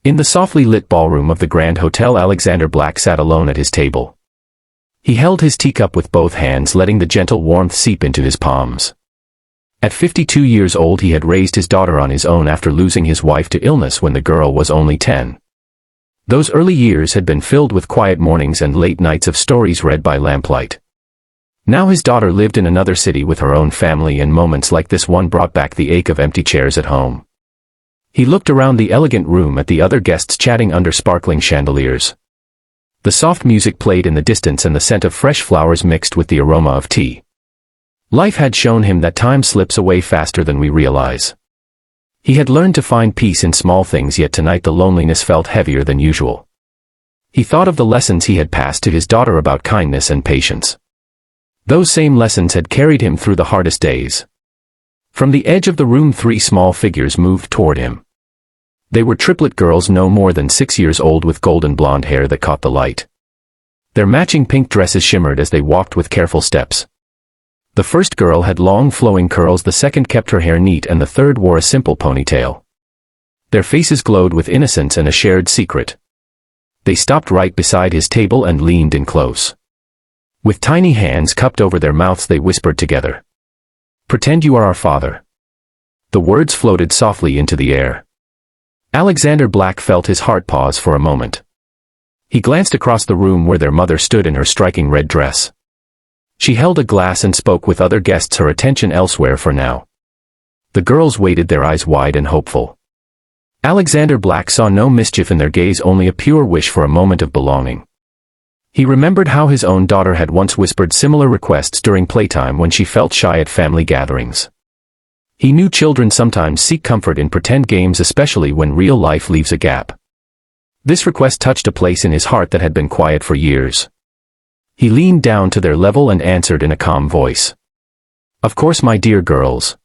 In the softly lit ballroom of the Grand Hotel, Alexander Black sat alone at his table. He held his teacup with both hands, letting the gentle warmth seep into his palms. At 52 years old, he had raised his daughter on his own after losing his wife to illness when the girl was only 10. Those early years had been filled with quiet mornings and late nights of stories read by lamplight. Now his daughter lived in another city with her own family, and moments like this one brought back the ache of empty chairs at home. He looked around the elegant room at the other guests chatting under sparkling chandeliers. The soft music played in the distance, and the scent of fresh flowers mixed with the aroma of tea. Life had shown him that time slips away faster than we realize. He had learned to find peace in small things, yet tonight the loneliness felt heavier than usual. He thought of the lessons he had passed to his daughter about kindness and patience. Those same lessons had carried him through the hardest days. From the edge of the room, 3 small figures moved toward him. They were triplet girls no more than 6 years old, with golden blonde hair that caught the light. Their matching pink dresses shimmered as they walked with careful steps. The first girl had long flowing curls, the second kept her hair neat, and the third wore a simple ponytail. Their faces glowed with innocence and a shared secret. They stopped right beside his table and leaned in close. With tiny hands cupped over their mouths, they whispered together. "Pretend you are our father." The words floated softly into the air. Alexander Black felt his heart pause for a moment. He glanced across the room where their mother stood in her striking red dress. She held a glass and spoke with other guests, her attention elsewhere for now. The girls waited, their eyes wide and hopeful. Alexander Black saw no mischief in their gaze, only a pure wish for a moment of belonging. He remembered how his own daughter had once whispered similar requests during playtime when she felt shy at family gatherings. He knew children sometimes seek comfort in pretend games, especially when real life leaves a gap. This request touched a place in his heart that had been quiet for years. He leaned down to their level and answered in a calm voice. "Of course, my dear girls.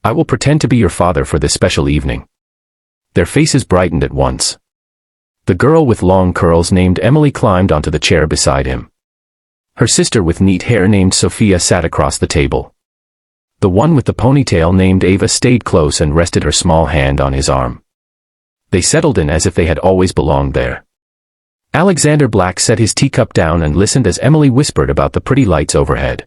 I will pretend to be your father for this special evening." Their faces brightened at once. The girl with long curls named Emily climbed onto the chair beside him. Her sister with neat hair named Sophia sat across the table. The one with the ponytail named Ava stayed close and rested her small hand on his arm. They settled in as if they had always belonged there. Alexander Black set his teacup down and listened as Emily whispered about the pretty lights overhead.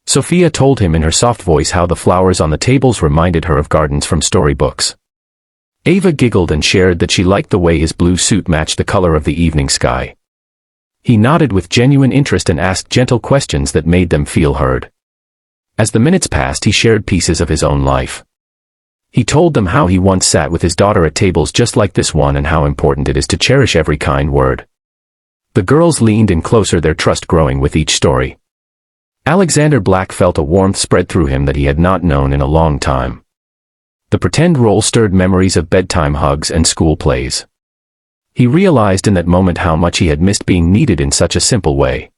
Sophia told him in her soft voice how the flowers on the tables reminded her of gardens from storybooks. Ava giggled and shared that she liked the way his blue suit matched the color of the evening sky. He nodded with genuine interest and asked gentle questions that made them feel heard. As the minutes passed, he shared pieces of his own life. He told them how he once sat with his daughter at tables just like this one and how important it is to cherish every kind word. The girls leaned in closer, their trust growing with each story. Alexander Black felt a warmth spread through him that he had not known in a long time. The pretend role stirred memories of bedtime hugs and school plays. He realized in that moment how much he had missed being needed in such a simple way.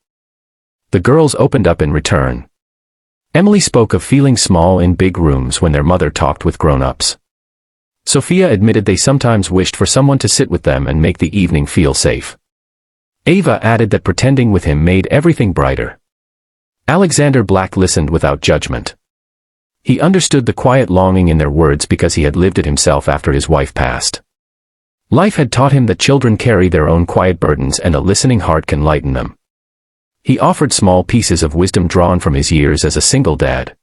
The girls opened up in return. Emily spoke of feeling small in big rooms when their mother talked with grown-ups. Sophia admitted they sometimes wished for someone to sit with them and make the evening feel safe. Ava added that pretending with him made everything brighter. Alexander Black listened without judgment. He understood the quiet longing in their words because he had lived it himself after his wife passed. Life had taught him that children carry their own quiet burdens and a listening heart can lighten them. He offered small pieces of wisdom drawn from his years as a single dad.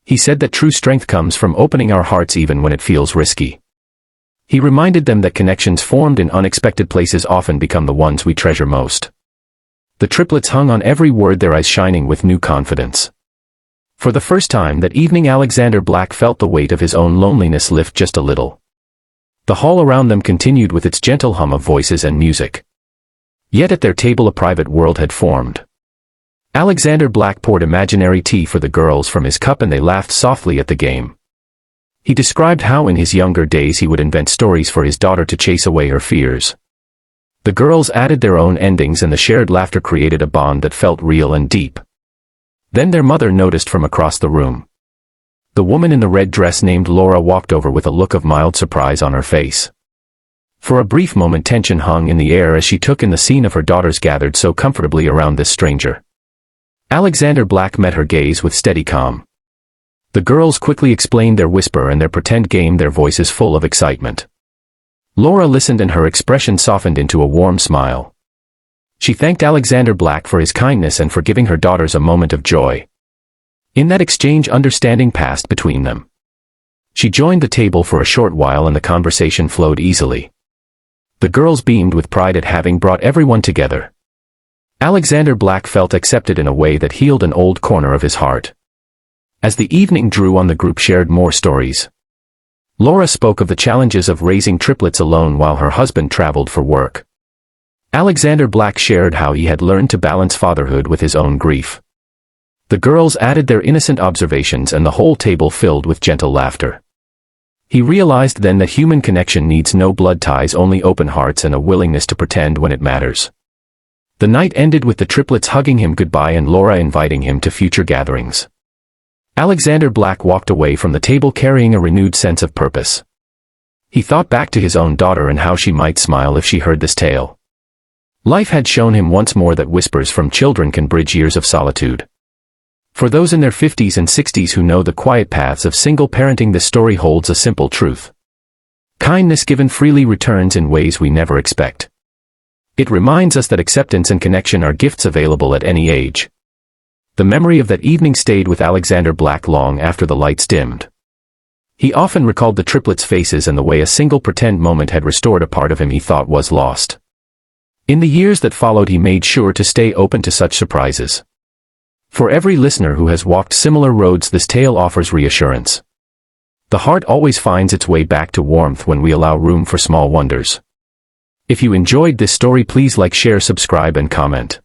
He said that true strength comes from opening our hearts even when it feels risky. He reminded them that connections formed in unexpected places often become the ones we treasure most. The triplets hung on every word, their eyes shining with new confidence. For the first time that evening, Alexander Black felt the weight of his own loneliness lift just a little. The hall around them continued with its gentle hum of voices and music. Yet at their table a private world had formed. Alexander Black poured imaginary tea for the girls from his cup and they laughed softly at the game. He described how in his younger days he would invent stories for his daughter to chase away her fears. The girls added their own endings and the shared laughter created a bond that felt real and deep. Then their mother noticed from across the room. The woman in the red dress named Laura walked over with a look of mild surprise on her face. For a brief moment tension hung in the air as she took in the scene of her daughters gathered so comfortably around this stranger. Alexander Black met her gaze with steady calm. The girls quickly explained their whisper and their pretend game, their voices full of excitement. Laura listened and her expression softened into a warm smile. She thanked Alexander Black for his kindness and for giving her daughters a moment of joy. In that exchange, understanding passed between them. She joined the table for a short while and the conversation flowed easily. The girls beamed with pride at having brought everyone together. Alexander Black felt accepted in a way that healed an old corner of his heart. As the evening drew on, the group shared more stories. Laura spoke of the challenges of raising triplets alone while her husband traveled for work. Alexander Black shared how he had learned to balance fatherhood with his own grief. The girls added their innocent observations and the whole table filled with gentle laughter. He realized then that human connection needs no blood ties, only open hearts and a willingness to pretend when it matters. The night ended with the triplets hugging him goodbye and Laura inviting him to future gatherings. Alexander Black walked away from the table carrying a renewed sense of purpose. He thought back to his own daughter and how she might smile if she heard this tale. Life had shown him once more that whispers from children can bridge years of solitude. For those in their 50s and 60s who know the quiet paths of single parenting, this story holds a simple truth. Kindness given freely returns in ways we never expect. It reminds us that acceptance and connection are gifts available at any age. The memory of that evening stayed with Alexander Black long after the lights dimmed. He often recalled the triplets' faces and the way a single pretend moment had restored a part of him he thought was lost. In the years that followed, he made sure to stay open to such surprises. For every listener who has walked similar roads, this tale offers reassurance. The heart always finds its way back to warmth when we allow room for small wonders. If you enjoyed this story, please like, share, subscribe, and comment.